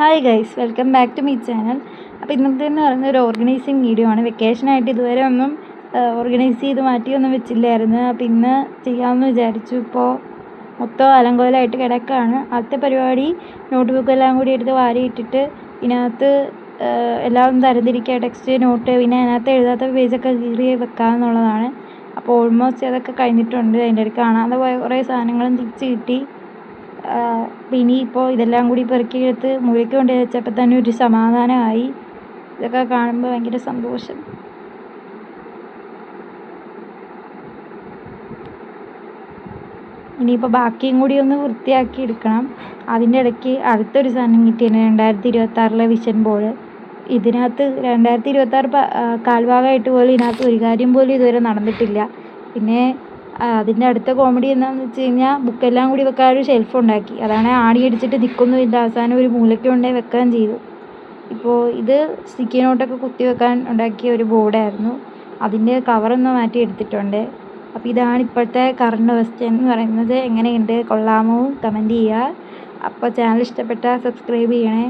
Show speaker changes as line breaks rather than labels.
Hi guys, welcome back to my channel. അപ്പോൾ ഇന്നത്തേന്ന് പറയുന്ന ഒരു ഓർഗനൈസിങ് വീഡിയോ ആണ്. വെക്കേഷനായിട്ട് ഇതുവരെ ഒന്നും ഓർഗനൈസ് ചെയ്ത് മാറ്റിയൊന്നും വെച്ചില്ലായിരുന്നു. അപ്പോൾ ഇന്ന് ചെയ്യാമെന്ന് വിചാരിച്ചു. ഇപ്പോൾ മൊത്തം അലങ്കോലമായിട്ട് കിടക്കുകയാണ്. ആദ്യത്തെ പരിപാടി നോട്ട് ബുക്കെല്ലാം കൂടി എടുത്ത് വാരിയിട്ടിട്ട് ഇതിനകത്ത് എല്ലാം തരംതിരിക്കുക, ടെക്സ്റ്റ്, നോട്ട്, പിന്നെ അതിനകത്ത് എഴുതാത്ത പേജൊക്കെ കീറി വെക്കാമെന്നുള്ളതാണ്. അപ്പോൾ ഓൾമോസ്റ്റ് അതൊക്കെ കഴിഞ്ഞിട്ടുണ്ട്. അതിൻ്റെ ഇടയ്ക്ക് കാണാതെ പോയ കുറേ സാധനങ്ങളും തിരിച്ച് കിട്ടി. പിന്നെ ഇപ്പോൾ ഇതെല്ലാം കൂടി പെറുക്കിയെടുത്ത് മുറിക്ക് കൊണ്ട് വെച്ചപ്പോൾ തന്നെ ഒരു സമാധാനമായി. ഇതൊക്കെ കാണുമ്പോൾ ഭയങ്കര സന്തോഷം. ഇനിയിപ്പോൾ ബാക്കിയും കൂടി ഒന്ന് വൃത്തിയാക്കി എടുക്കണം. അതിൻ്റെ ഇടയ്ക്ക് അടുത്തൊരു സാധനം കിട്ടിയിരുന്നു, 2026 വിഷൻ ബോർഡ്. ഇതിനകത്ത് 2026 കാൽഭാഗമായിട്ട് പോലും ഇതിനകത്ത് ഒരു കാര്യം പോലും ഇതുവരെ നടന്നിട്ടില്ല. പിന്നെ അതിൻ്റെ അടുത്ത കോമഡി എന്താണെന്ന് വെച്ച് കഴിഞ്ഞാൽ ബുക്കെല്ലാം കൂടി വെക്കാൻ ഒരു ഷെൽഫ് ഉണ്ടാക്കി. അതാണ് ആണി അടിച്ചിട്ട് നിൽക്കൊന്നുമില്ല, അവസാനം ഒരു മൂലയ്ക്ക് കൊണ്ടേ വെക്കുകയും ചെയ്തു. ഇപ്പോൾ ഇത് സ്റ്റിക്കി നോട്ടൊക്കെ കുത്തി വെക്കാൻ ഉണ്ടാക്കിയ ഒരു ബോർഡായിരുന്നു. അതിൻ്റെ കവറൊന്ന് മാറ്റി എടുത്തിട്ടുണ്ട്. അപ്പോൾ ഇതാണ് ഇപ്പോഴത്തെ കറണ്ട് അവസ്ഥ എന്ന് പറയുന്നത്. എങ്ങനെയുണ്ട്, കൊള്ളാമോ? കമൻറ്റ് ചെയ്യുക. അപ്പോൾ ചാനൽ ഇഷ്ടപ്പെട്ടാൽ സബ്സ്ക്രൈബ് ചെയ്യണേ.